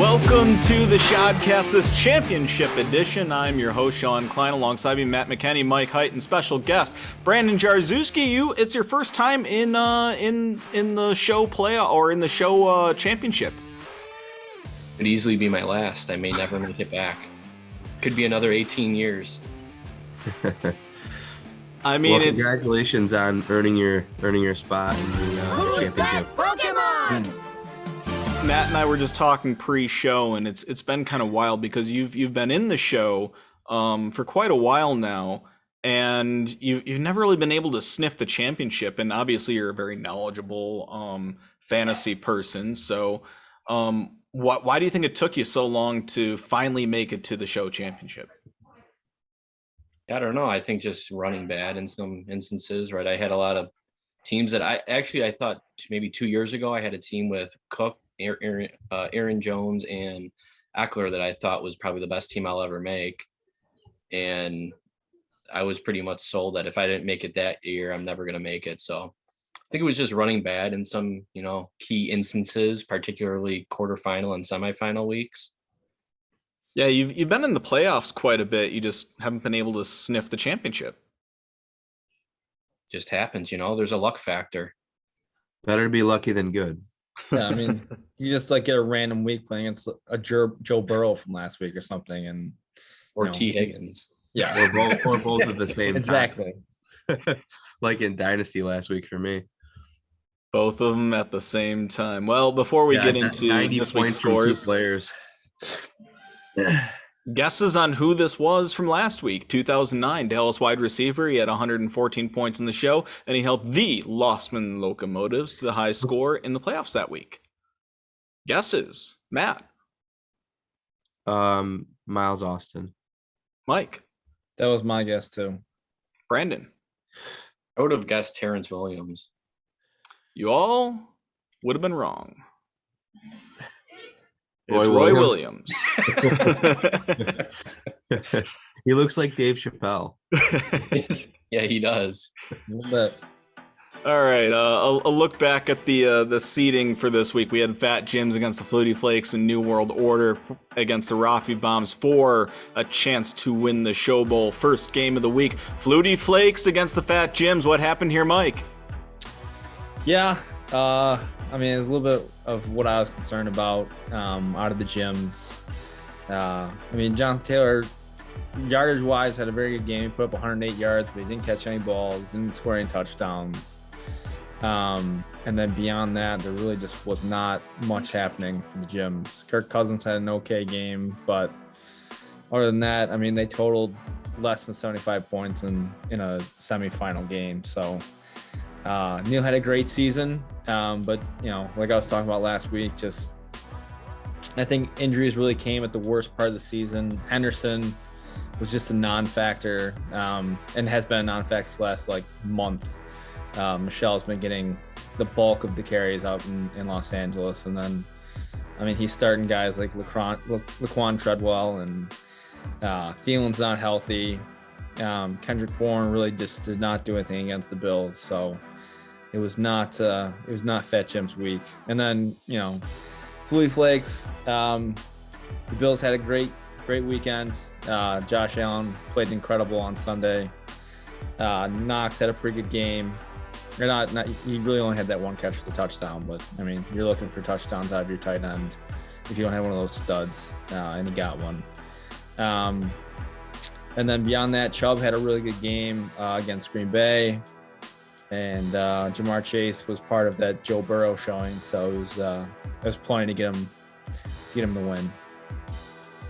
Welcome to the SHODcast, this championship edition. I'm your host, Sean Klein. Alongside me, Matt McKenney, Mike Height, and special guest Brandon Jarzewski. It's your first time in the show or in the show championship. Could easily be my last. I may never make it back. Could be another 18 years. I mean, congratulations on earning your spot in the championship. Pokemon? Matt and I were just talking pre-show, and it's been kind of wild because you've been in the show for quite a while now, and you've never really been able to sniff the championship. And obviously, you're a very knowledgeable fantasy person. So, why do you think it took you so long to finally make it to the show championship? I don't know. I think just running bad in some instances, right? I had a lot of teams that I thought maybe 2 years ago I had a team with Cook, Aaron Jones, and Eckler that I thought was probably the best team I'll ever make. And I was pretty much sold that if I didn't make it that year, I'm never going to make it. So I think it was just running bad in some, key instances, particularly quarterfinal and semifinal weeks. Yeah, you've been in the playoffs quite a bit. You just haven't been able to sniff the championship. Just happens, there's a luck factor. Better to be lucky than good. Yeah, I mean, you just get a random week playing against a Joe Burrow from last week or something, and or T. Higgins. Yeah, or both at the same exactly. time. Like in Dynasty last week for me. Both of them at the same time. Well, before we get into this week's scores, players. Guesses on who this was from last week. 2009 Dallas wide receiver. He had 114 points in the show, and he helped the Lossman Locomotives to the highest score in the playoffs that week. Guesses, Matt. Miles Austin. Mike. That was my guess too. Brandon. I would have guessed Terrence Williams. You all would have been wrong. It's Roy Williams. He looks like Dave Chappelle. Yeah, he does. A little bit. All right, a look back at the seeding for this week. We had Fat Jims against the Flutie Flakes and New World Order against the Rafi Bombs for a chance to win the Show Bowl. First game of the week, Flutie Flakes against the Fat Jims. What happened here, Mike? Yeah, I mean, it's a little bit of what I was concerned about out of the gyms. I mean, Jonathan Taylor, yardage-wise, had a very good game. He put up 108 yards, but he didn't catch any balls, didn't score any touchdowns. And then beyond that, there really just was not much happening for the gyms. Kirk Cousins had an okay game, but other than that, I mean, they totaled less than 75 points in a semifinal game. So Neil had a great season, but like I was talking about last week, just I think injuries really came at the worst part of the season. Henderson was just a non-factor, and has been a non-factor for the last month. Michelle's been getting the bulk of the carries out in Los Angeles, and then I mean he's starting guys like Laquan Treadwell, and Thielen's not healthy. Kendrick Bourne really just did not do anything against the Bills, so it was not Fat Jim's week. And then Flutie Flakes, the Bills had a great weekend. Josh Allen played incredible on Sunday. Knox had a pretty good game. Or not he really only had that one catch for the touchdown, but I mean you're looking for touchdowns out of your tight end if you don't have one of those studs, and he got one. And then beyond that, Chubb had a really good game against Green Bay, and Jamar Chase was part of that Joe Burrow showing, so it was plenty to get him the win.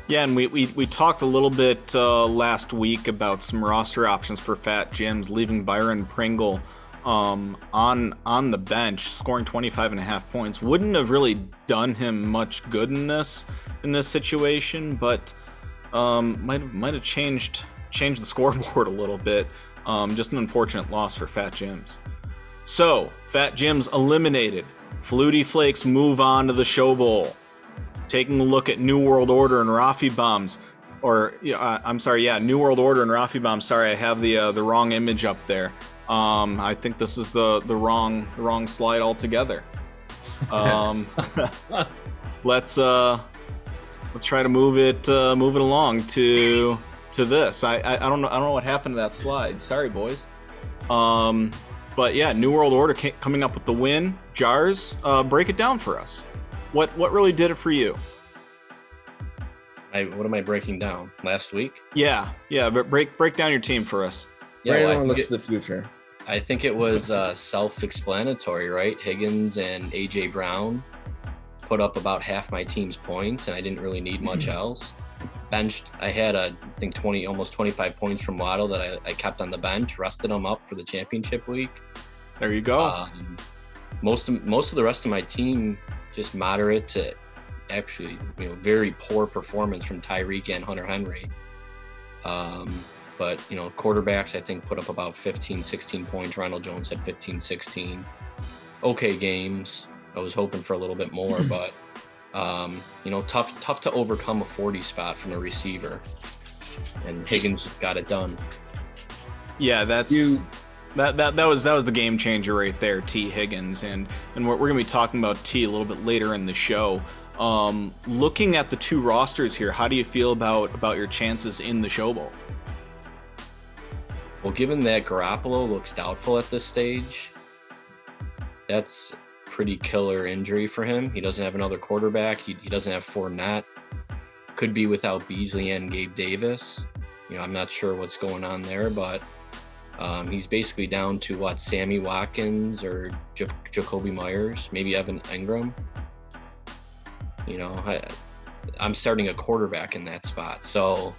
Yeah, and we talked a little bit last week about some roster options for Fat Jims, leaving Byron Pringle on the bench, scoring 25.5 points. Wouldn't have really done him much good in this situation, but might have changed the scoreboard a little bit. Just an unfortunate loss for Fat Jims. So Fat Jims eliminated. Flutie Flakes move on to the Show Bowl. Taking a look at New World Order and Rafi Bombs, New World Order and Rafi Bombs. Sorry, I have the wrong image up there. I think this is the wrong slide altogether. Let's let's try to move it along to this. I don't know what happened to that slide. Sorry, boys. But yeah, New World Order coming up with the win. Jars, break it down for us. What really did it for you? What am I breaking down? Last week? Yeah, but break down your team for us. Yeah, Everyone looks to the future. I think it was self-explanatory, right? Higgins and AJ Brown put up about half my team's points, and I didn't really need much else. Benched, I had I think almost 25 points from Waddle that I kept on the bench, rested them up for the championship week. There you go. Most of the rest of my team just moderate to actually, very poor performance from Tyreek and Hunter Henry. But, quarterbacks, I think, put up about 15, 16 points. Ronald Jones had 15, 16. Okay games. I was hoping for a little bit more, but, tough to overcome a 40 spot from a receiver. And Higgins got it done. Yeah, that was the game changer right there, T. Higgins. And we're going to be talking about T a little bit later in the show. Looking at the two rosters here, how do you feel about your chances in the Show Bowl? Well, given that Garoppolo looks doubtful at this stage, that's pretty killer injury for him. He doesn't have another quarterback. He doesn't have Fournette. Could be without Beasley and Gabe Davis. I'm not sure what's going on there, but he's basically down to Sammy Watkins or Jacoby Myers, maybe Evan Engram. I'm starting a quarterback in that spot, so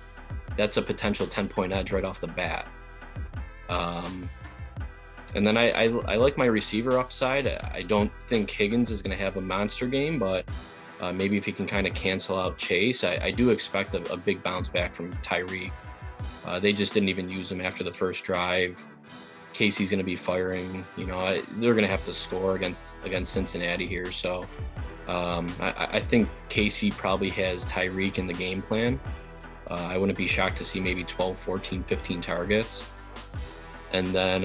that's a potential 10-point edge right off the bat. And then I like my receiver upside. I don't think Higgins is going to have a monster game, but maybe if he can kind of cancel out Chase, I do expect a big bounce back from Tyreek. They just didn't even use him after the first drive. Casey's going to be firing. They're going to have to score against Cincinnati here. So I think Casey probably has Tyreek in the game plan. I wouldn't be shocked to see maybe 12, 14, 15 targets. And then,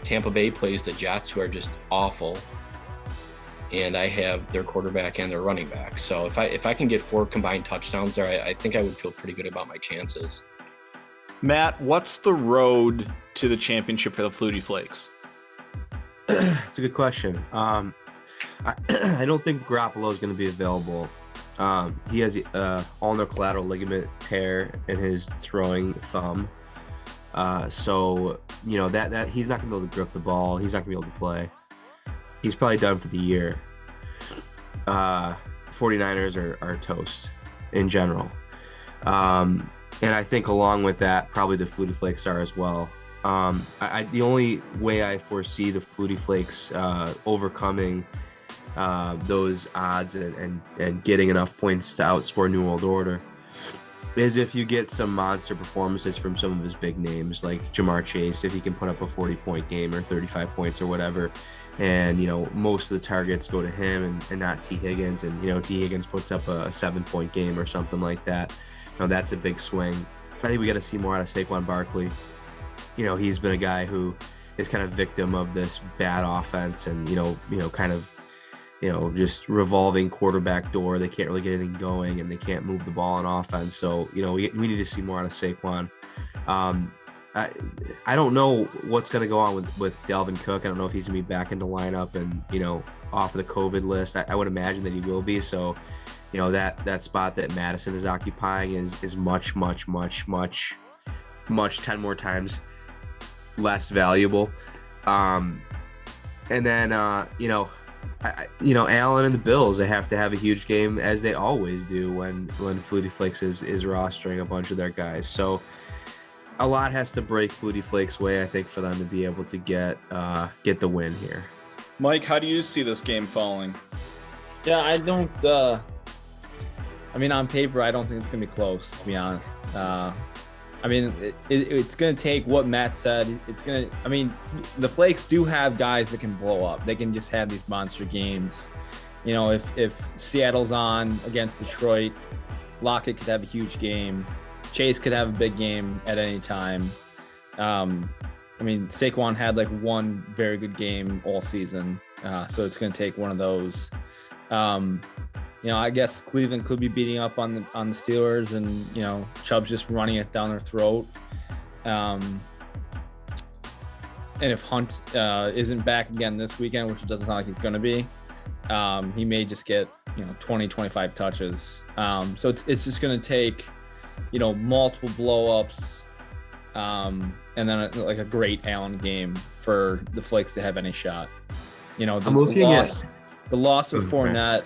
Tampa Bay plays the Jets, who are just awful. And I have their quarterback and their running back. So if I can get 4 combined touchdowns there, I think I would feel pretty good about my chances. Matt, what's the road to the championship for the Flutie Flakes? It's a good question. I don't think Garoppolo is going to be available. He has ulnar collateral ligament tear in his throwing thumb. So that he's not gonna be able to grip the ball. He's not gonna be able to play. He's probably done for the year. 49ers are toast in general. And I think along with that, probably the Flutie Flakes are as well. The only way I foresee the Flutie Flakes overcoming those odds and getting enough points to outscore New World Order is if you get some monster performances from some of his big names, like Jamar Chase, if he can put up a 40-point game or 35 points or whatever, and most of the targets go to him and not T. Higgins, and T. Higgins puts up a 7-point game or something like that. That's a big swing. I think we got to see more out of Saquon Barkley. He's been a guy who is kind of victim of this bad offense and kind of just revolving quarterback door. They can't really get anything going, and they can't move the ball on offense. So, we need to see more out of Saquon. I don't know what's going to go on with Dalvin Cook. I don't know if he's going to be back in the lineup and, off of the COVID list. I would imagine that he will be. So, that spot that Madison is occupying is much 10 more times less valuable. And then, Allen and the Bills, they have to have a huge game, as they always do when Flutie Flakes is rostering a bunch of their guys. So a lot has to break Flutie Flakes' way, I think, for them to be able to get the win here. Mike, how do you see this game falling? Yeah, I don't. On paper, I don't think it's gonna be close, to be honest. It's going to take what Matt said. The Flakes do have guys that can blow up. They can just have these monster games. If Seattle's on against Detroit, Lockett could have a huge game. Chase could have a big game at any time. Saquon had one very good game all season. So it's going to take one of those. I guess Cleveland could be beating up on the Steelers, and Chubb's just running it down their throat. And if Hunt isn't back again this weekend, which it doesn't sound like he's going to be, he may just get 20, 25 touches. So it's just going to take multiple blow-ups, and then a great Allen game for the Flakes to have any shot. The loss of Fournette,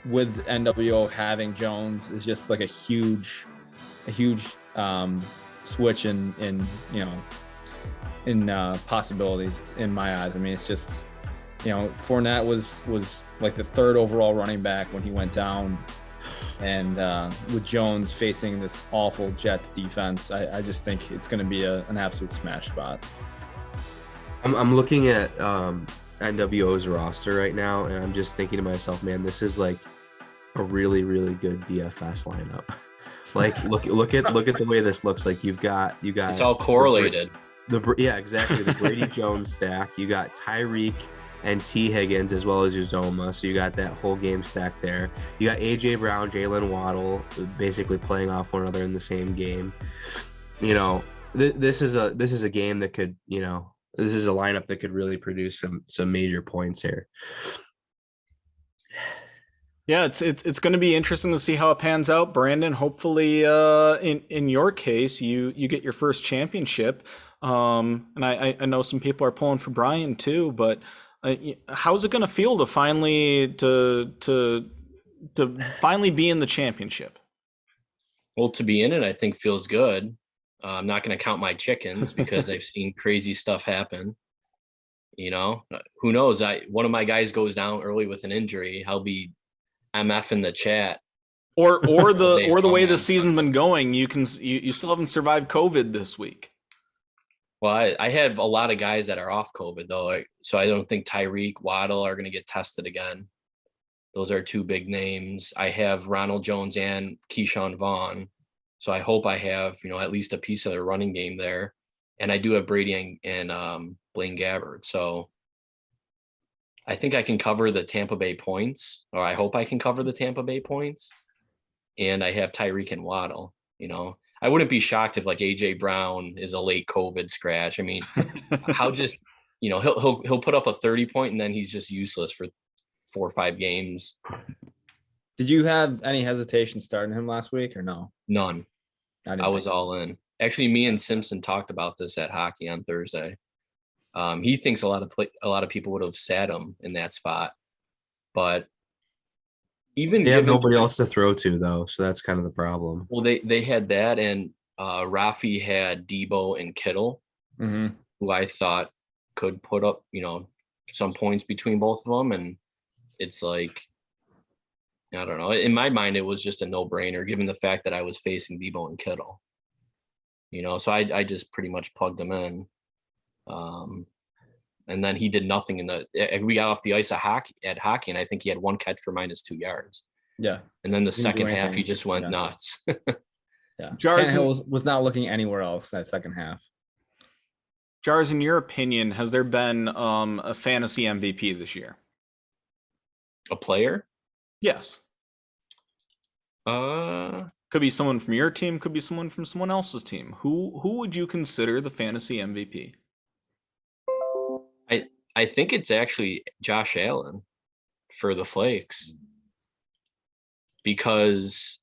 with NWO having Jones is just like a huge switch in possibilities in my eyes. I mean, it's just Fournette was like the third overall running back when he went down, and with Jones facing this awful Jets defense, I just think it's going to be an absolute smash spot. I'm looking at NWO's roster right now, and I'm just thinking to myself, man, this is like a really, really good DFS lineup. Like, look at the way this looks. Like you got it's all correlated. Yeah, exactly. The Brady Jones stack. You got Tyreek and T. Higgins as well as Uzoma. So you got that whole game stack there. You got AJ Brown, Jalen Waddle, basically playing off one another in the same game. This is a game that could, this is a lineup that could really produce some major points here. Yeah, it's going to be interesting to see how it pans out, Brandon. Hopefully, in your case, you get your first championship. And I know some people are pulling for Brian too, but how's it going to feel to finally finally be in the championship? Well, to be in it, I think feels good. I'm not going to count my chickens because I've seen crazy stuff happen. Who knows? One of my guys goes down early with an injury. I'll be MF in the chat. Or the way the season's been going, you still haven't survived COVID this week. Well, I have a lot of guys that are off COVID though, so I don't think Tyreek, Waddle are going to get tested again. Those are two big names. I have Ronald Jones and Keyshawn Vaughn, so I hope I have at least a piece of their running game there, and I do have Brady and Blaine Gabbert. So I think I can cover the Tampa Bay points, or I hope I can cover the Tampa Bay points, and I have Tyreek and Waddle. I wouldn't be shocked if like AJ Brown is a late COVID scratch. I mean, how just he'll put up a 30-point and then he's just useless for 4 or 5 games. Did you have any hesitation starting him last week or no? None. I was all in. Actually, me and Simpson talked about this at hockey on Thursday. He thinks a lot of people would have sat him in that spot, but even they have nobody else to throw to though, so that's kind of the problem. Well, they had that, and Rafi had Debo and Kittle, who I thought could put up some points between both of them, and it's like, I don't know. In my mind, it was just a no-brainer given the fact that I was facing Debo and Kittle. So I just pretty much plugged them in. And then he did nothing we got off the ice at hockey, and I think he had 1 catch for -2 yards. Yeah. And then the second half, he just went nuts. Yeah. Tannehill was not looking anywhere else that second half. Jars, in your opinion, has there been a fantasy MVP this year? A player? Yes. Could be someone from your team, could be someone from someone else's team. Who would you consider the fantasy MVP? I think it's actually Josh Allen for the Flakes, because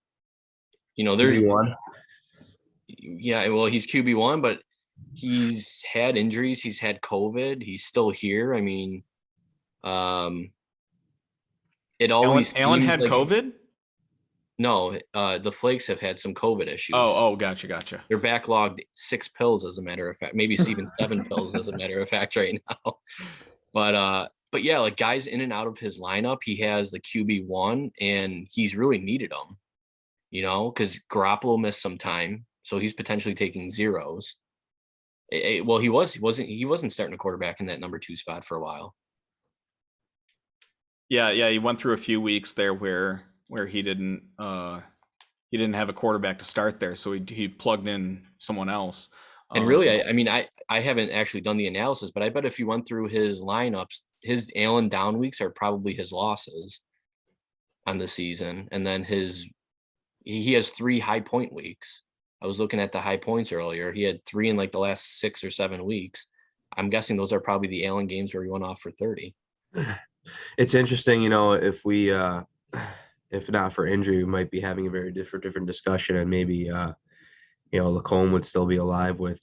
there's QB1. Yeah, well, he's QB1, but he's had injuries, he's had COVID, he's still here. I mean, it always Allen had like, COVID? No, the Flakes have had some COVID issues. Oh, gotcha. They're backlogged 6 pills, as a matter of fact, maybe even 7 pills, as a matter of fact, right now. But yeah, like guys in and out of his lineup, he has the QB1, and he's really needed them, because Garoppolo missed some time, so he's potentially taking zeros. Well, he wasn't starting a quarterback in that number 2 spot for a while. Yeah, he went through a few weeks there where he didn't have a quarterback to start there, so he plugged in someone else. And really, I mean, I haven't actually done the analysis, but I bet if you went through his lineups, his Allen down weeks are probably his losses. on the season, and then he has 3 high point weeks. I was looking at the high points earlier. He had 3 in like the last 6 or 7 weeks. I'm guessing those are probably the Allen games where he went off for 30. It's interesting, if we if not for injury, we might be having a very different discussion, and maybe Lacombe would still be alive with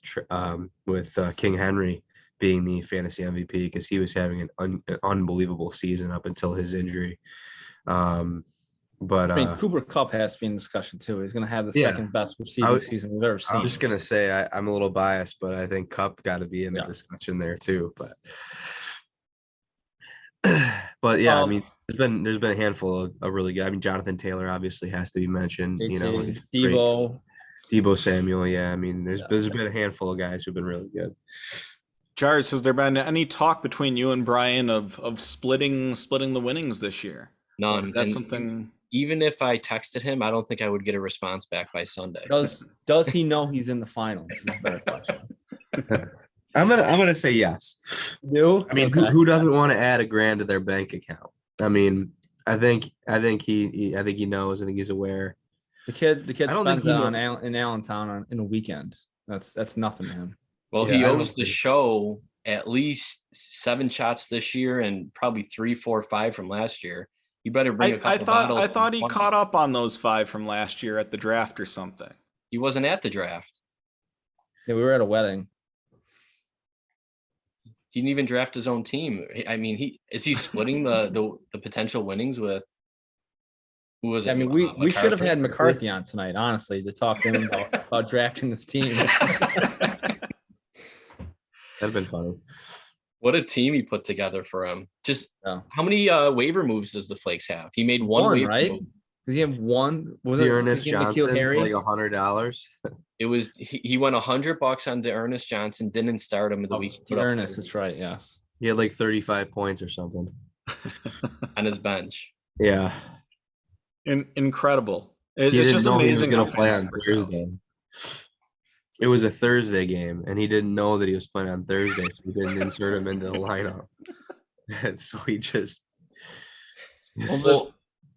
King Henry being the fantasy MVP, because he was having an unbelievable season up until his injury. But Cooper Kupp has to be in discussion too. He's going to have the second best receiving season we've ever seen. I was just going to say I'm a little biased, but I think Kupp got to be in the discussion there too. But yeah, I mean, there's been a handful of really good. I mean, Jonathan Taylor obviously has to be mentioned. Debo Samuel. Yeah, I mean, there's been a handful of guys who've been really good. Jars, has there been any talk between you and Brian of splitting the winnings this year? None. That's something. Even if I texted him, I don't think I would get a response back by Sunday. Does he know he's in the finals? Is a better question. I'm gonna say yes. You? I mean, who doesn't want to add $1,000 to their bank account? I mean, I think he knows. I think he's aware. The kid spends it in Allentown in a weekend. That's nothing to him. Well, he owes the show at least 7 shots this year and probably 3, 4, 5 from last year. You better bring a couple bottles. I thought he caught up on those 5 from last year at the draft or something. He wasn't at the draft. Yeah, we were at a wedding. He didn't even draft his own team. I mean, is he splitting the potential winnings with? Who was it? I mean, we should have had McCarthy on tonight, honestly, to talk to him about drafting this team. That'd been funny. What a team he put together for him. Just how many waiver moves does the Flakes have? He made one waiver right? move. Does he have one? Was it Ernest Johnson? Like $100. It was he went $100 on Ernest Johnson. Didn't start him the week. Ernest, that's right. Yes, he had like 35 points or something on his bench. Yeah, incredible. It's just amazing how play on Thursday. It was a Thursday game, and he didn't know that he was playing on Thursday, so he didn't insert him into the lineup. And so he just.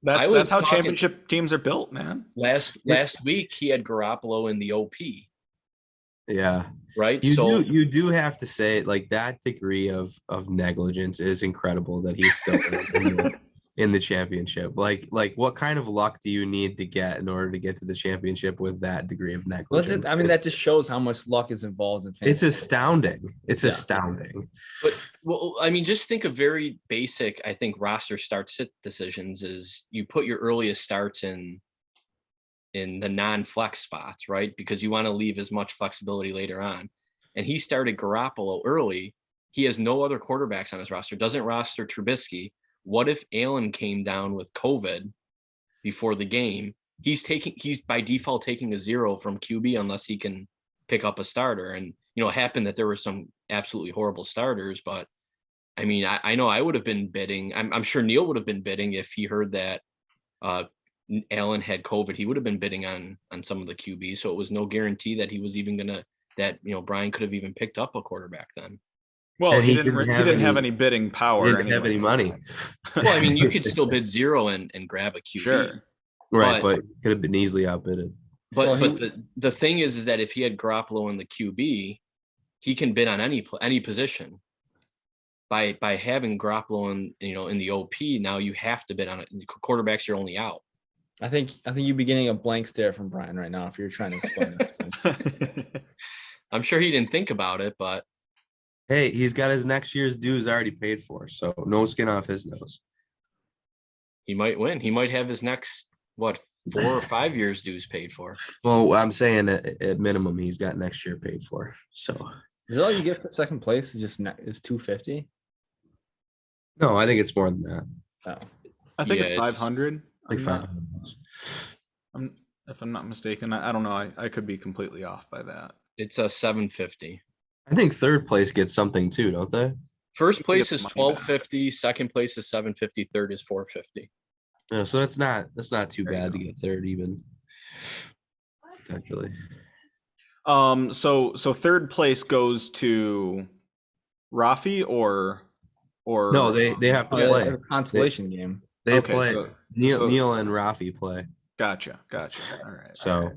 That's how championship teams are built, man. Last week he had Garoppolo in the OP. Yeah. Right. You do have to say, like, that degree of negligence is incredible that he's still in the championship. Like what kind of luck do you need to get in order to get to the championship with that degree of negligence? I mean, that just shows how much luck is involved in fantasy. It's astounding. Astounding. But I mean, just think of very basic, I think, roster start sit decisions is you put your earliest starts in the non-flex spots, right? Because you want to leave as much flexibility later on. And he started Garoppolo early. He has no other quarterbacks on his roster, doesn't roster Trubisky. What if Allen came down with COVID before the game? He's by default taking a 0 from QB unless he can pick up a starter. And, it happened that there were some absolutely horrible starters, but I mean, I know I would have been bidding. I'm sure Neil would have been bidding if he heard that Allen had COVID. He would have been bidding on some of the QBs. So it was no guarantee that he was even Brian could have even picked up a quarterback then. Well, he didn't have any bidding power. He didn't have any money. Well, I mean, you could still bid 0 and grab a QB. Sure. Right, but could have been easily outbidded. But the thing is that if he had Garoppolo in the QB, he can bid on any position. By having Garoppolo in the OP, now you have to bid on it. Quarterbacks are only out. I think you'd be getting a blank stare from Brian right now if you're trying to explain this. I'm sure he didn't think about it, but. Hey, he's got his next year's dues already paid for, so no skin off his nose. He might win. He might have his next, 4 or 5 years dues paid for. Well, I'm saying at minimum, he's got next year paid for. So is that all you get for second place? Is $250? No, I think it's more than that. Oh. I think it's 500. Like 500. If I'm not mistaken, I don't know. I could be completely off by that. It's a $750. I think third place gets something too, don't they? First place is $1,250. Second place is $750. Third is $450. Yeah, so that's not too bad to get third even. Potentially. So third place goes to Rafi or no, they have to play a consolation game. They play. Neil and Rafi play. Gotcha. All right. So,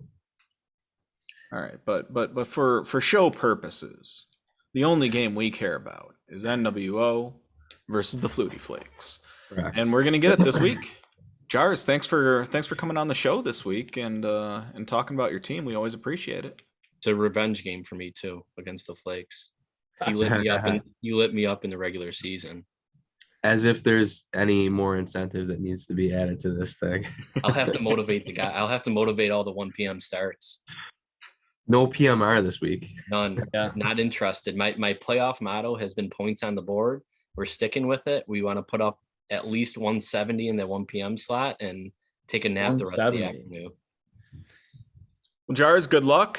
all right. But for show purposes, the only game we care about is NWO versus the Flutie Flakes, correct. and we're gonna get it this week. Jars, thanks for coming on the show this week and talking about your team. We always appreciate it. It's a revenge game for me too against the Flakes. You lit me up in the regular season. As if there's any more incentive that needs to be added to this thing. I'll have to motivate the guy. I'll have to motivate all the 1 p.m. starts. No PMR this week. None. Yeah. Not interested. My playoff motto has been points on the board. We're sticking with it. We want to put up at least 170 in the 1 p.m. slot and take a nap the rest of the afternoon. Well, Jars, good luck.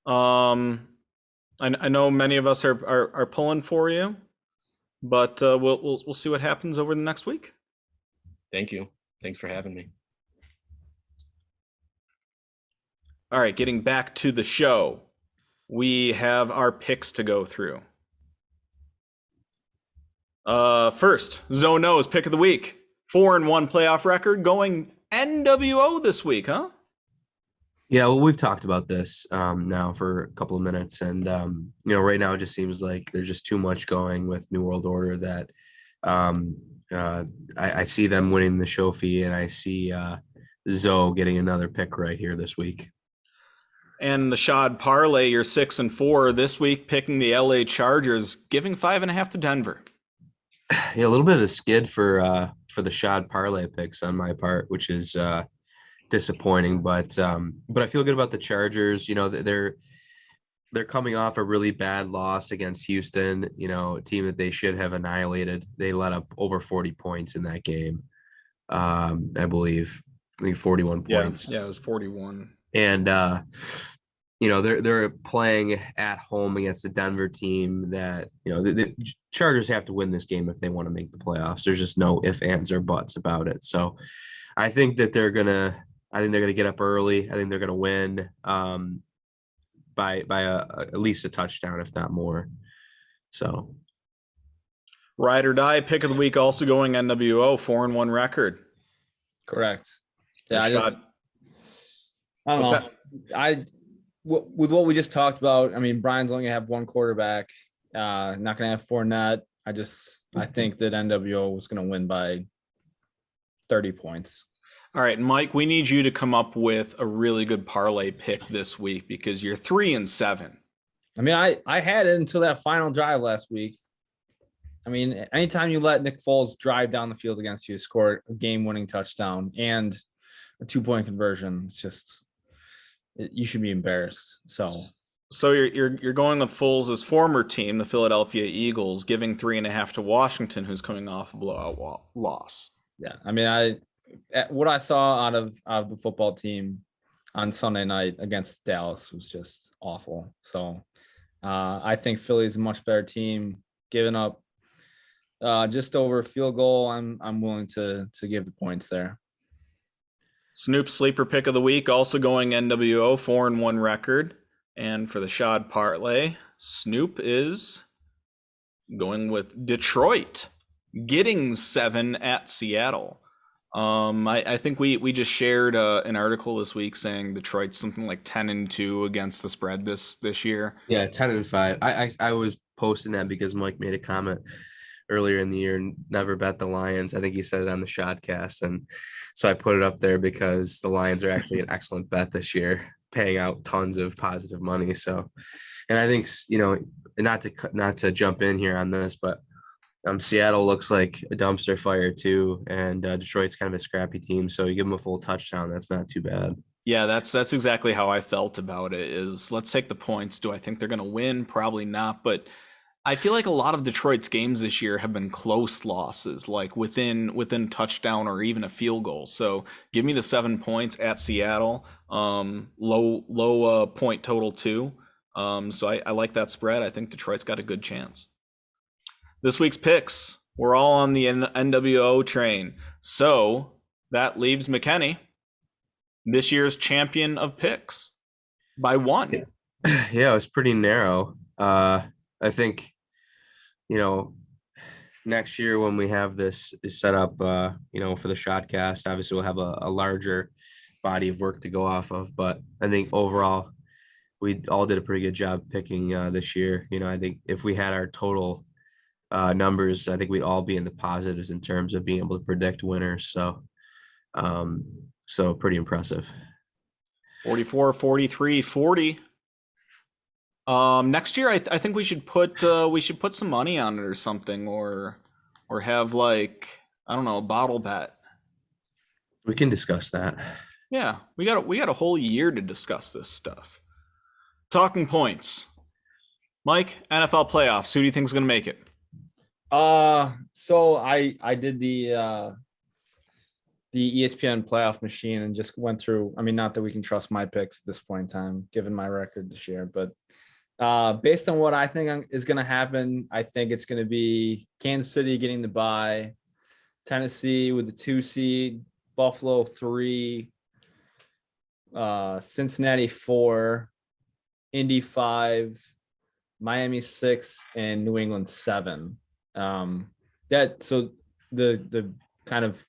I know many of us are pulling for you, but we'll see what happens over the next week. Thank you. Thanks for having me. All right, getting back to the show, we have our picks to go through. First, Zoe knows pick of the week. 4-1 playoff record, going NWO this week, huh? Yeah, well, we've talked about this now for a couple of minutes, and right now it just seems like there's just too much going with New World Order that I see them winning the show fee, and I see Zoe getting another pick right here this week. And the Shod parlay, you're 6-4 this week, picking the LA Chargers, giving 5.5 to Denver. Yeah, a little bit of a skid for the Shod parlay picks on my part, which is disappointing. But I feel good about the Chargers. They're coming off a really bad loss against Houston. A team that they should have annihilated. They let up over 40 points in that game. I believe 41 points. Yeah, it was 41. And they're playing at home against a Denver team that the Chargers have to win this game if they want to make the playoffs. There's just no ifs, ands, or buts about it. So I think that they're gonna get up early. I think they're gonna win by at least a touchdown, if not more. So Ride or die pick of the week, also going NWO, 4-1 record. Correct. Yeah, I don't know. With what we just talked about, I mean, Brian's only gonna have one quarterback, not gonna have Fournette. I think that NWO was gonna win by 30 points. All right, Mike, we need you to come up with a really good parlay pick this week because you're 3-7. I mean, I had it until that final drive last week. I mean, anytime you let Nick Foles drive down the field against you, score a game-winning touchdown and a 2-point conversion, it's just you should be embarrassed. So you're going with Foles' former team, the Philadelphia Eagles, giving 3.5 to Washington, who's coming off a blowout loss. Yeah, I mean, what I saw out of the football team on Sunday night against Dallas was just awful. So I think Philly's a much better team. Giving up just over a field goal, I'm willing to give the points there. Snoop's sleeper pick of the week, also going NWO, 4-1 record. And for the Shod parlay, Snoop is going with Detroit, getting 7 at Seattle. I think we just shared an article this week saying Detroit's something like 10-2 against the spread this year. Yeah, 10-5. I was posting that because Mike made a comment earlier in the year, never bet the Lions. I think he said it on the SHODcast, and so I put it up there because the Lions are actually an excellent bet this year, paying out tons of positive money. So, and I think not to jump in here on this, but Seattle looks like a dumpster fire too, and Detroit's kind of a scrappy team. So you give them a full touchdown, that's not too bad. Yeah, that's exactly how I felt about it. Is let's take the points. Do I think they're going to win? Probably not, but I feel like a lot of Detroit's games this year have been close losses, like within touchdown or even a field goal. So give me the 7 points at Seattle. Low point total too. So I like that spread. I think Detroit's got a good chance. This week's picks, we're all on the NWO train. So that leaves McKenny, this year's champion of picks, by 1. Yeah, it was pretty narrow. I think, next year when we have this is set up, for the SHODcast, obviously we'll have a larger body of work to go off of. But I think overall, we all did a pretty good job picking this year. I think if we had our total numbers, I think we'd all be in the positives in terms of being able to predict winners. So pretty impressive. 44, 43, 40. Next year, I think we should put some money on it or something, or have I don't know, a bottle bet. We can discuss that. Yeah, we got a whole year to discuss this stuff. Talking points, Mike. NFL playoffs. Who do you think is going to make it? So I did the ESPN playoff machine and just went through. I mean, not that we can trust my picks at this point in time, given my record this year, but based on what I think is going to happen, I think it's going to be Kansas City getting the bye, Tennessee with the 2 seed, Buffalo 3, Cincinnati 4, Indy 5, Miami 6, and New England 7. So the kind of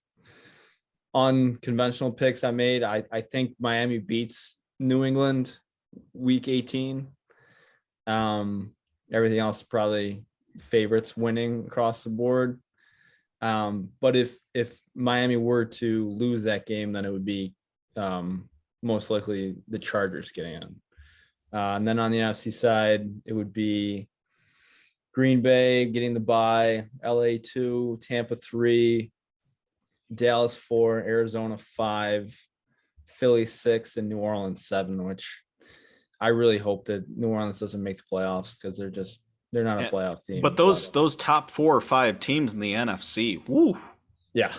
unconventional picks I made, I think Miami beats New England week 18. Everything else probably favorites winning across the board. But if Miami were to lose that game, then it would be most likely the Chargers getting in. And then on the NFC side, it would be Green Bay getting the bye, LA 2, Tampa 3, Dallas 4, Arizona 5, Philly 6, and New Orleans 7, which I really hope that New Orleans doesn't make the playoffs because they're not a playoff team. But those top 4 or 5 teams in the NFC, woo. Yeah.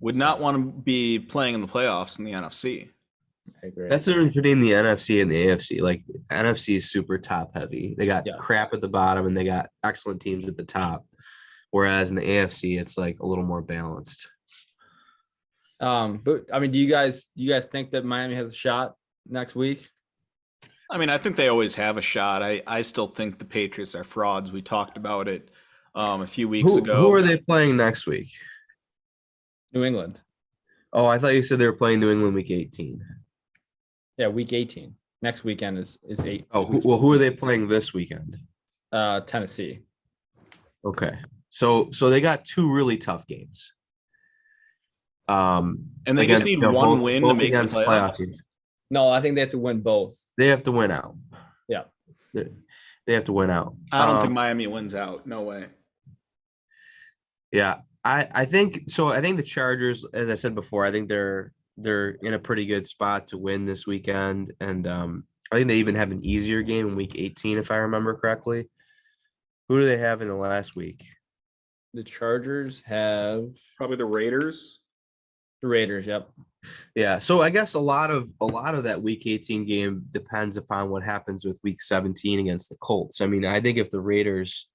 Would not want to be playing in the playoffs in the NFC. I agree. That's the difference between the NFC and the AFC. Like NFC is super top heavy. They got crap at the bottom and they got excellent teams at the top. Whereas in the AFC, it's like a little more balanced. But I mean, do you guys think that Miami has a shot next week? I mean, I think they always have a shot. I still think the Patriots are frauds. We talked about it a few weeks ago. Who are they playing next week? New England. Oh, I thought you said they were playing New England week 18. Yeah, week 18. Next weekend is 8. Oh, who are they playing this weekend? Tennessee. Okay. So they got 2 really tough games. And they just need one win to make the playoff teams. No, I think they have to win both. They have to win out. Yeah. They have to win out. I don't think Miami wins out. No way. Yeah. I think so. I think the Chargers, as I said before, I think they're in a pretty good spot to win this weekend. And I think they even have an easier game in week 18, if I remember correctly. Who do they have in the last week? The Chargers have probably the Raiders. The Raiders, yep. Yeah, so I guess a lot of that week 18 game depends upon what happens with week 17 against the Colts. I mean, I think if the Raiders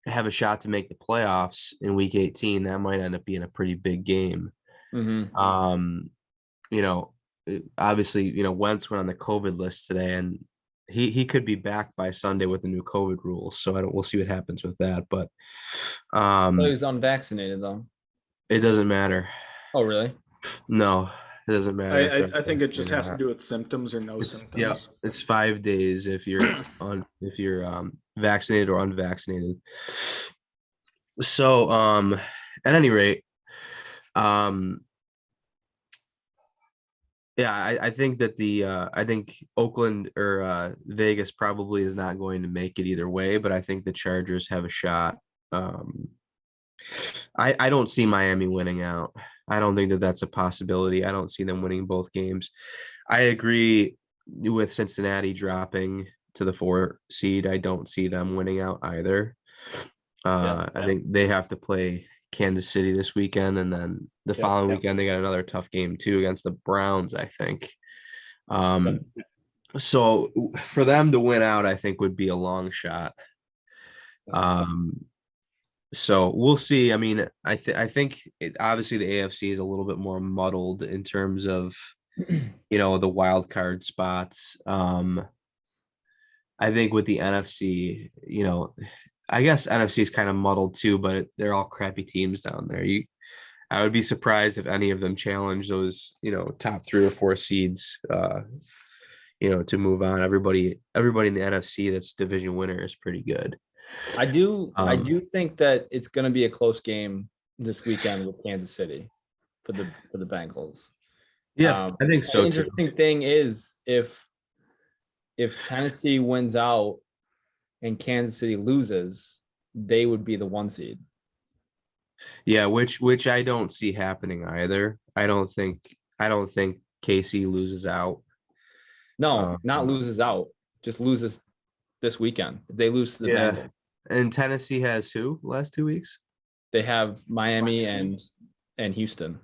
have a shot to make the playoffs in week 18, that might end up being a pretty big game. Mm-hmm. Obviously, Wentz went on the COVID list today, and he could be back by Sunday with the new COVID rules. So we'll see what happens with that. But so he's unvaccinated though. It doesn't matter. Oh, really? No, it doesn't matter. I think it just has to do with symptoms or no symptoms. Yeah, it's 5 days if you're vaccinated or unvaccinated. So at any rate, I think that I think Oakland or Vegas probably is not going to make it either way, but I think the Chargers have a shot. I don't see Miami winning out. I don't think that that's a possibility. I don't see them winning both games. I agree with Cincinnati dropping to the 4 seed. I don't see them winning out either. I think they have to play Kansas City this weekend, and then the following weekend they got another tough game too against the Browns, I think. So for them to win out, I think would be a long shot. So we'll see. I mean, I think obviously the AFC is a little bit more muddled in terms of, the wild card spots. I think with the NFC, I guess NFC is kind of muddled too, but they're all crappy teams down there. I would be surprised if any of them challenge those, top 3 or 4 seeds, to move on. Everybody in the NFC that's division winner is pretty good. I do think that it's going to be a close game this weekend with Kansas City for the Bengals. Yeah, I think so the too. interesting thing is if Tennessee wins out and Kansas City loses, they would be the 1 seed. Yeah, which I don't see happening either. I don't think KC loses out. No, not loses out, just loses this weekend. If they lose to the Bengals. And Tennessee has who last 2 weeks? They have Miami and Houston.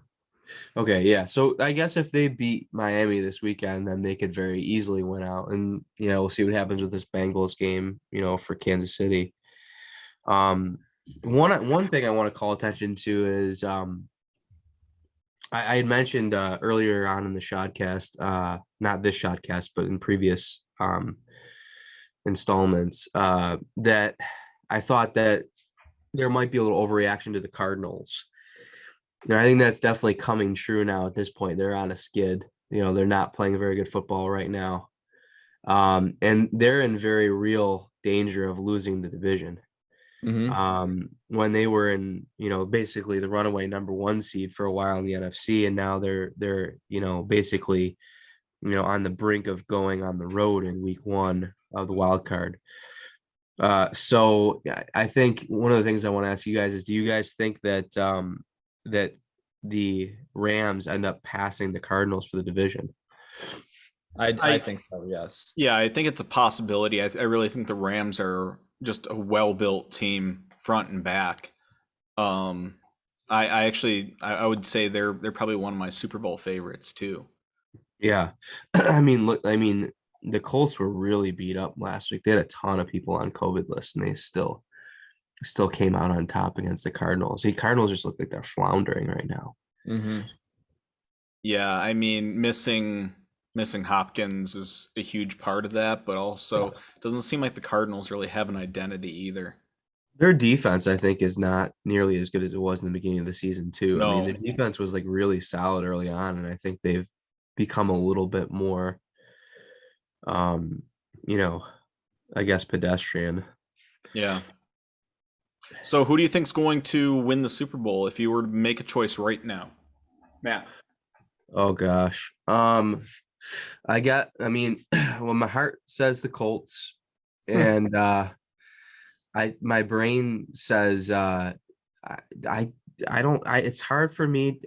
Okay, yeah. So I guess if they beat Miami this weekend, then they could very easily win out. And we'll see what happens with this Bengals game, for Kansas City. One thing I want to call attention to is I had mentioned earlier on in the SHODcast, not this SHODcast, but in previous installments, that I thought that there might be a little overreaction to the Cardinals. I think that's definitely coming true now at this point. They're on a skid. They're not playing very good football right now. And they're in very real danger of losing the division. Mm-hmm. When they were in, basically the runaway number 1 seed for a while in the NFC, and now they're basically, on the brink of going on the road in week 1 of the wild card. So I think one of the things I want to ask you guys is, do you guys think that that the Rams end up passing the Cardinals for the division? I think so, yes. Yeah, I think it's a possibility. I really think the Rams are just a well-built team front and back. I would say they're probably one of my Super Bowl favorites too. Yeah. The Colts were really beat up last week. They had a ton of people on COVID lists, and they still came out on top against the Cardinals. The Cardinals just look like they're floundering right now. Mm-hmm. Yeah, missing Hopkins is a huge part of that, but also doesn't seem like the Cardinals really have an identity either. Their defense, I think, is not nearly as good as it was in the beginning of the season too. No. The defense was like really solid early on, and I think they've become a little bit more I guess pedestrian. Yeah. So who do you think's going to win the Super Bowl if you were to make a choice right now, Matt? Oh gosh. Well, my heart says the Colts, and my brain says it's hard for me.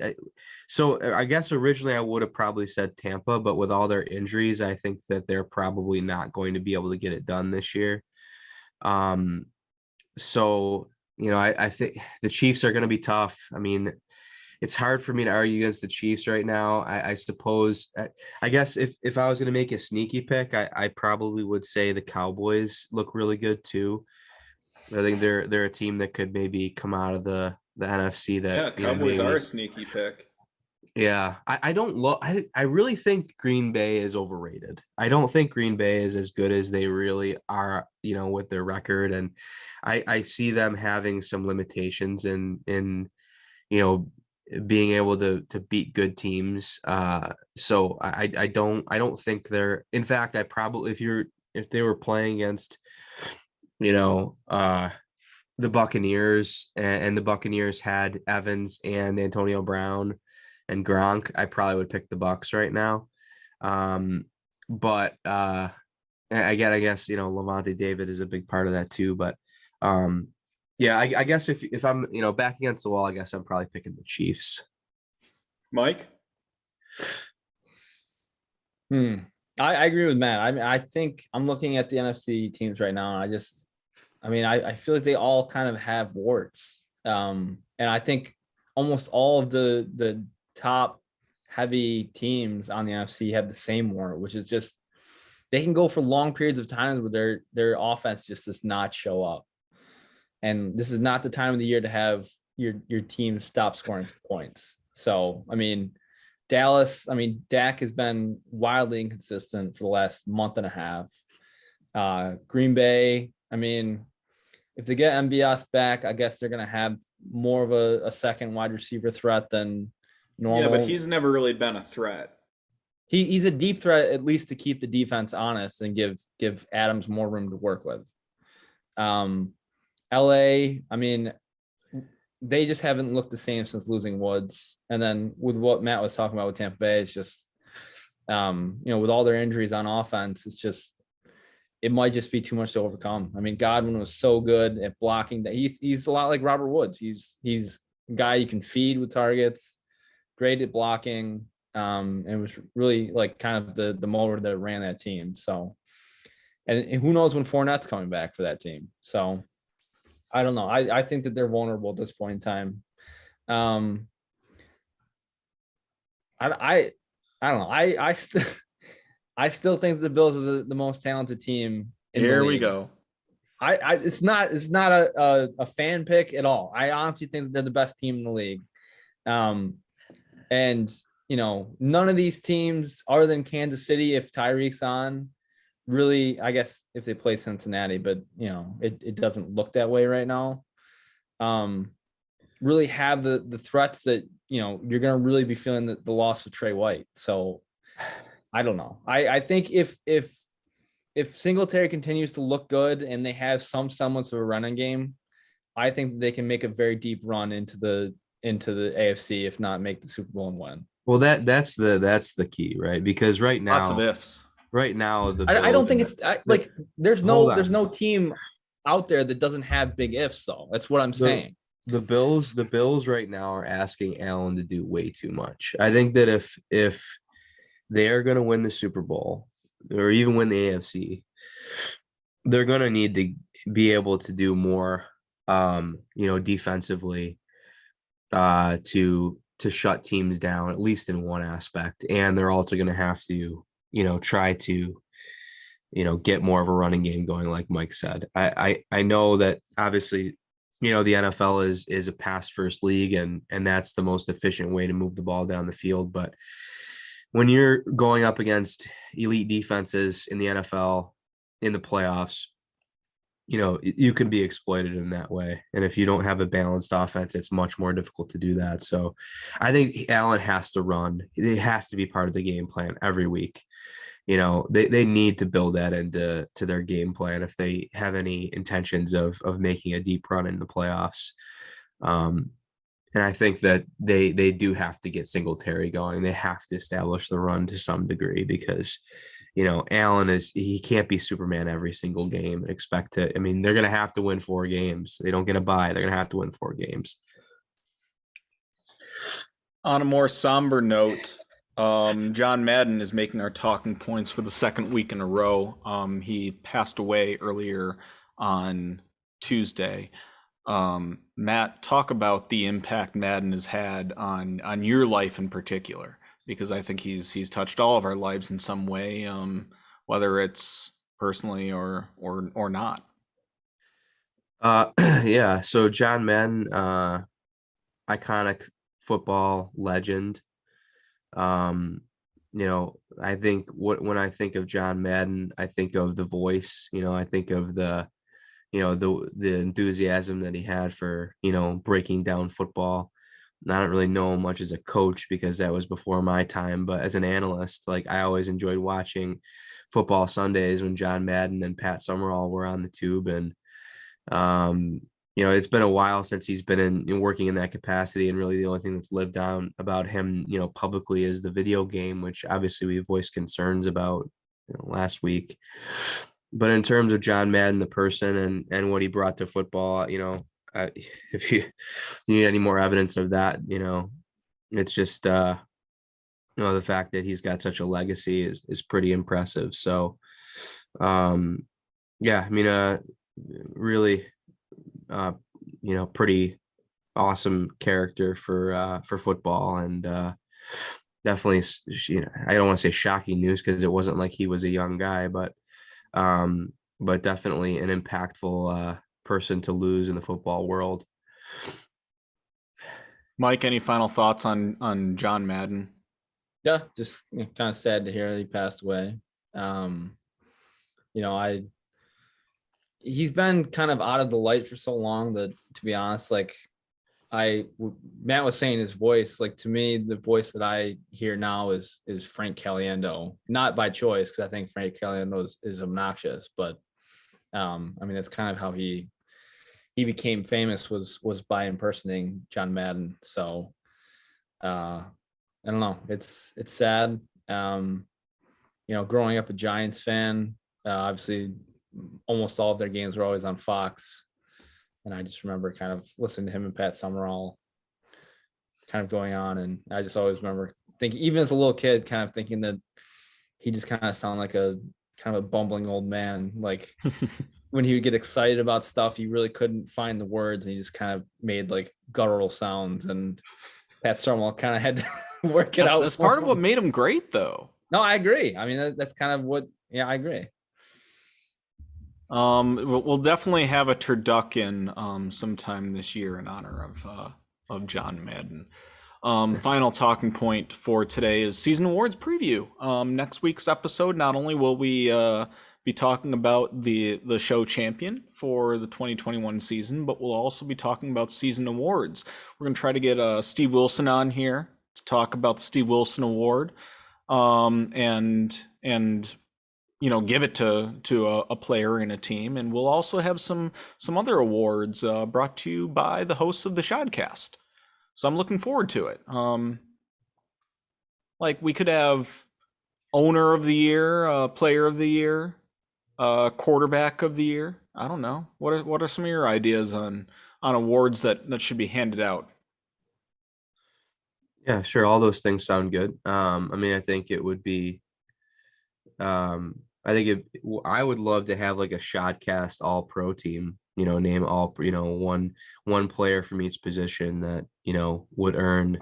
So I guess originally I would have probably said Tampa, but with all their injuries, I think that they're probably not going to be able to get it done this year. So, I think the Chiefs are going to be tough. It's hard for me to argue against the Chiefs right now. I suppose, I guess if I was going to make a sneaky pick, I probably would say the Cowboys look really good too. I think they're a team that could maybe come out of the NFC. Cowboys are a sneaky pick. Yeah, I really think Green Bay is overrated. I don't think Green Bay is as good as they really are, with their record, and I see them having some limitations in being able to beat good teams. So I don't think they're. In fact, I probably if they were playing against, the Buccaneers, and the Buccaneers had Evans and Antonio Brown and Gronk, I probably would pick the Bucs right now. But I guess Levante David is a big part of that too. But yeah, I guess if I'm back against the wall, I guess I'm probably picking the Chiefs. Mike? I agree with Matt. I think I'm looking at the NFC teams right now, and I feel like they all kind of have warts. And I think almost all of the top heavy teams on the NFC have the same wart, which is just they can go for long periods of time where their offense just does not show up. And this is not the time of the year to have your team stop scoring points. So, Dallas, Dak has been wildly inconsistent for the last month and a half. Green Bay, if they get MBS back, I guess they're going to have more of a second wide receiver threat than normal. Yeah, but he's never really been a threat. He's a deep threat, at least to keep the defense honest and give Adams more room to work with. LA, I mean, they just haven't looked the same since losing Woods. And then with what Matt was talking about with Tampa Bay, it's just, with all their injuries on offense, it might just be too much to overcome. I mean, Godwin was so good at blocking that he's a lot like Robert Woods. He's a guy you can feed with targets, great at blocking. And it was really like kind of the motor that ran that team. So, and who knows when Fournette's coming back for that team. So I don't know. I think that they're vulnerable at this point in time. I don't know. I still think the Bills are the most talented team. Here we go. It's not a fan pick at all. I honestly think that they're the best team in the league. And none of these teams other than Kansas City, if Tyreek's on, really, I guess if they play Cincinnati, but it doesn't look that way right now. Really have the threats that you're going to really be feeling the loss of Trey White. So I don't know. I think if Singletary continues to look good and they have some semblance of a running game, I think they can make a very deep run into the AFC, if not make the Super Bowl and win. Well, that's the key, right? Because right now, lots of ifs. Right now, I don't think it's like there's no team out there that doesn't have big ifs, though. That's what I'm saying. The Bills right now are asking Allen to do way too much. I think that if they are going to win the Super Bowl or even win the AFC, they're going to need to be able to do more, defensively, to shut teams down, at least in one aspect. And they're also going to have to, try to, get more of a running game going, like Mike said. I know that obviously, the NFL is a pass first league and that's the most efficient way to move the ball down the field. But when you're going up against elite defenses in the NFL in the playoffs, you can be exploited in that way. And if you don't have a balanced offense, it's much more difficult to do that. So I think Allen has to run. It has to be part of the game plan every week. They need to build that into their game plan if they have any intentions of making a deep run in the playoffs. And I think that they do have to get Singletary going. They have to establish the run to some degree because Allen he can't be Superman every single game and expect to. I mean, they're going to have to win 4 games. They don't get a bye. They're going to have to win 4 games. On a more somber note, John Madden is making our talking points for the second week in a row. He passed away earlier on Tuesday. Matt, talk about the impact Madden has had on your life in particular. Because I think he's touched all of our lives in some way, whether it's personally or not. Yeah. So John Madden, iconic football legend. I think when I think of John Madden, I think of the voice. I think of the enthusiasm that he had for breaking down football. I don't really know him much as a coach because that was before my time, but as an analyst, like I always enjoyed watching football Sundays when John Madden and Pat Summerall were on the tube. And, it's been a while since he's been in working in that capacity. And really the only thing that's lived down about him, publicly is the video game, which obviously we voiced concerns about last week. But in terms of John Madden, the person and what he brought to football, if you need any more evidence of that, it's just the fact that he's got such a legacy is pretty impressive. So really pretty awesome character for football, and definitely I don't want to say shocking news because it wasn't like he was a young guy, but definitely an impactful person to lose in the football world. Mike, any final thoughts on John Madden? Yeah, just kind of sad to hear that he passed away. he's been kind of out of the light for so long that, to be honest, like Matt was saying his voice, like to me, the voice that I hear now is Frank Caliendo, not by choice, because I think Frank Caliendo is obnoxious, but I mean, that's kind of how he became famous was by impersonating John Madden. So I don't know. It's sad. Growing up a Giants fan, obviously almost all of their games were always on Fox. And I just remember kind of listening to him and Pat Summerall kind of going on. And I just always remember thinking, even as a little kid, kind of thinking that he just kind of sounded like a kind of a bumbling old man. Like when he would get excited about stuff, he really couldn't find the words, and he just kind of made like guttural sounds. And Pat Summerall kind of had to work it out. That's part of what made him great, though. No, I agree. I mean, that's kind of what, yeah, I agree. We'll definitely have a turducken sometime this year in honor of John Madden. Final talking point for today is season awards preview. Next week's episode, not only will we be talking about the show champion for the 2021 season, but we'll also be talking about season awards. We're going to try to get Steve Wilson on here to talk about the Steve Wilson Award, and give it to a player in a team. And we'll also have some other awards brought to you by the hosts of the SHODcast. So I'm looking forward to it. Like we could have owner of the year, player of the year, quarterback of the year. I don't know. What are some of your ideas on awards that should be handed out? Yeah, sure. All those things sound good. I mean, I think it would be, I would love to have like a SHODcast all pro team, name all, one player from each position that, would earn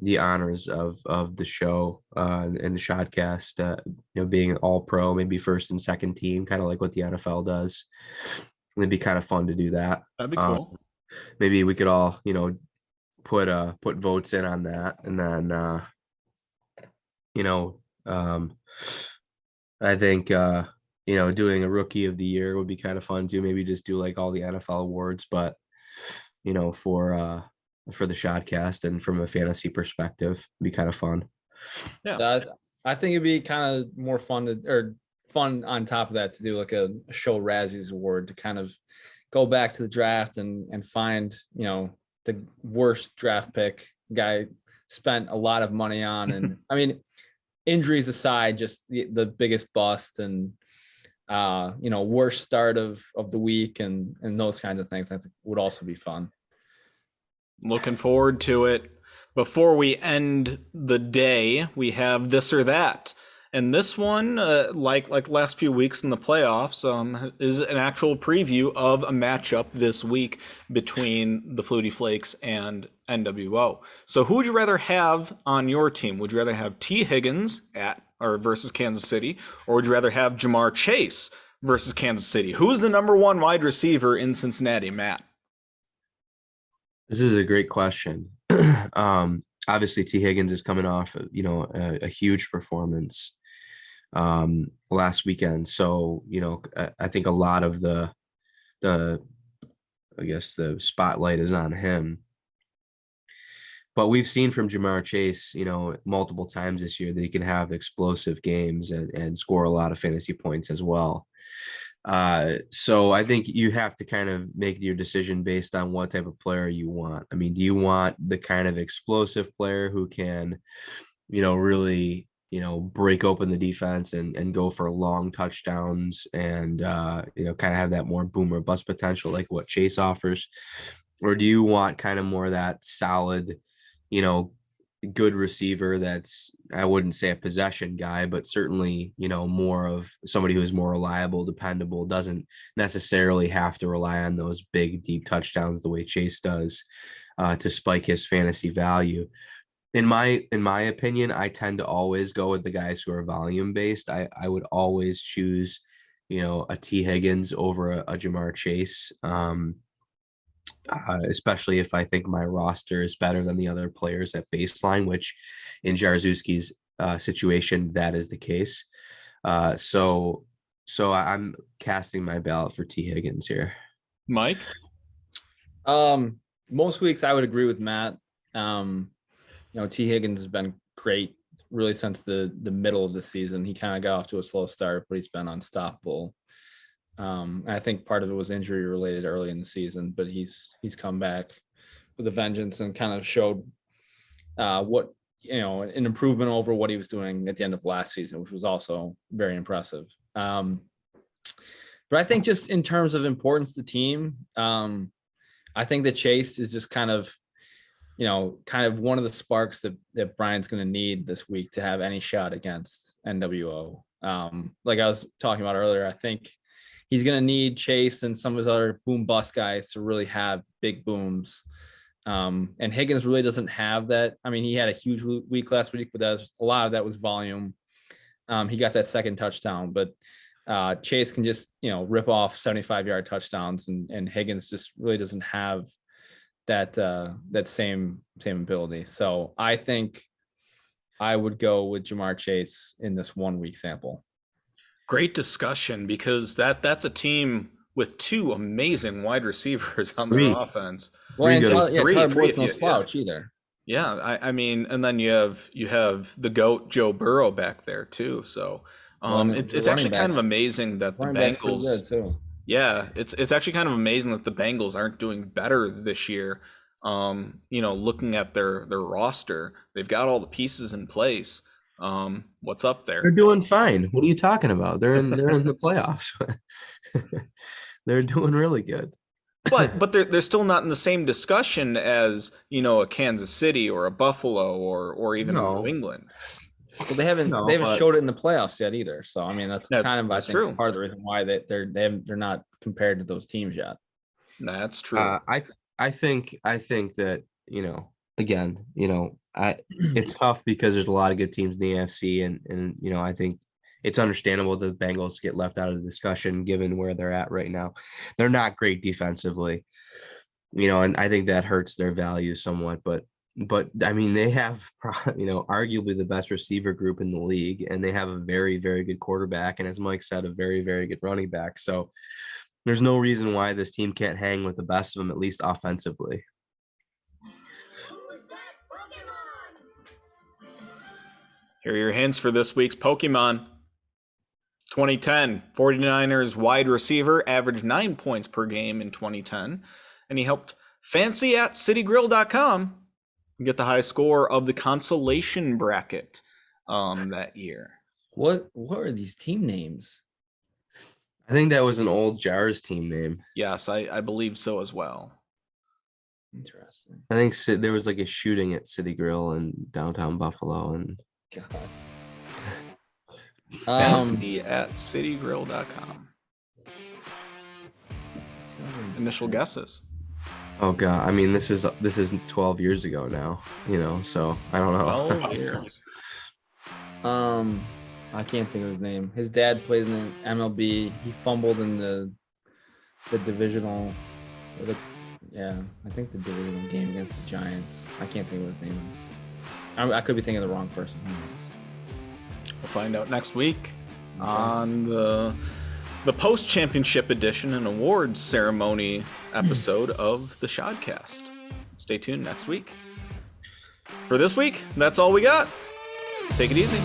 the honors of the show and the SHODcast, being all pro, maybe first and second team, kind of like what the NFL does. It'd be kind of fun to do that. That'd be cool. Maybe we could all, put votes in on that, and then I think doing a rookie of the year would be kind of fun too. Maybe just do like all the NFL awards, but for the SHODcast and from a fantasy perspective, it'd be kind of fun. Yeah, I think it'd be kind of more fun on top of that to do like a show Razzies award to kind of go back to the draft and find the worst draft pick guy spent a lot of money on. And I mean, injuries aside, just the biggest bust and worst start of the week and those kinds of things I think would also be fun. Looking forward to it. Before we end the day, we have this or that. And this one, like last few weeks in the playoffs, is an actual preview of a matchup this week between the Flutie Flakes and NWO. So who would you rather have on your team? Would you rather have T. Higgins versus Kansas City, or would you rather have Jamar Chase versus Kansas City? Who's the number one wide receiver in Cincinnati, Matt? This is a great question. Obviously, T. Higgins is coming off, a huge performance last weekend. So, I think a lot of the spotlight is on him. But we've seen from Jamar Chase, multiple times this year that he can have explosive games and score a lot of fantasy points as well. So I think you have to kind of make your decision based on what type of player you want. I mean, do you want the kind of explosive player who can, really, break open the defense and go for long touchdowns and, kind of have that more boom or bust potential like what Chase offers? Or do you want kind of more that solid, good receiver that's, I wouldn't say a possession guy, but certainly, more of somebody who is more reliable, dependable, doesn't necessarily have to rely on those big, deep touchdowns the way Chase does to spike his fantasy value. In my opinion, I tend to always go with the guys who are volume based. I would always choose, a T. Higgins over a Jamar Chase. Especially if I think my roster is better than the other players at baseline, which in Jarzewski's situation, that is the case. So So I'm casting my ballot for T. Higgins here. Mike? Most weeks I would agree with Matt. T. Higgins has been great really since the middle of the season. He kind of got off to a slow start, but he's been unstoppable. And I think part of it was injury related early in the season, but he's come back with a vengeance and kind of showed what an improvement over what he was doing at the end of last season, which was also very impressive. But I think just in terms of importance to the team, I think that Chase is just kind of one of the sparks that Brian's going to need this week to have any shot against NWO. Like I was talking about earlier, I think he's going to need Chase and some of his other boom bust guys to really have big booms. And Higgins really doesn't have that. I mean, he had a huge week last week, but a lot of that was volume. He got that second touchdown, but Chase can just, rip off 75-yard touchdowns, and Higgins just really doesn't have that same ability. So I think I would go with Jamar Chase in this 1 week sample. Great discussion, because that's a team with two amazing wide receivers on their offense. Well, and Tyler Boyd's no yeah, slouch either. Yeah, I mean, and then you have the GOAT Joe Burrow back there too. So it's actually kind of amazing that the Bengals. Yeah, it's actually kind of amazing that the Bengals aren't doing better this year. Looking at their roster, they've got all the pieces in place. What's up there? They're doing fine. What are you talking about? They're in the playoffs. They're doing really good. but they're still not in the same discussion as a Kansas City or a Buffalo or even New England. Well, they haven't showed it in the playoffs yet either. So I mean that's kind of I think true. Part of the reason why they're not compared to those teams yet. That's true. I think that again it's tough because there's a lot of good teams in the AFC, and I think it's understandable the Bengals get left out of the discussion given where they're at right now. They're not great defensively, and I think that hurts their value somewhat. But I mean, they have arguably the best receiver group in the league, and they have a very, very good quarterback, and as Mike said, a very, very good running back. So there's no reason why this team can't hang with the best of them, at least offensively. Here are your hints for this week's Pokemon. 2010, 49ers wide receiver, averaged 9 points per game in 2010, and he helped Fancy at CityGrill.com get the high score of the consolation bracket that year. What are these team names? I think that was an old Jars team name. Yes, I believe so as well. Interesting. I think there was like a shooting at City Grill in downtown Buffalo, and Fancy at CityGrill.com. Initial guesses. Oh God! I mean, this is 12 years ago now. So I don't know. 12 years. I can't think of his name. His dad plays in the MLB. He fumbled in the divisional. I think the divisional game against the Giants. I can't think of what his name is. I could be thinking of the wrong person. We'll find out next week on the post-championship edition and awards ceremony episode of the SHODcast. Stay tuned next week. For this week, that's all we got. Take it easy.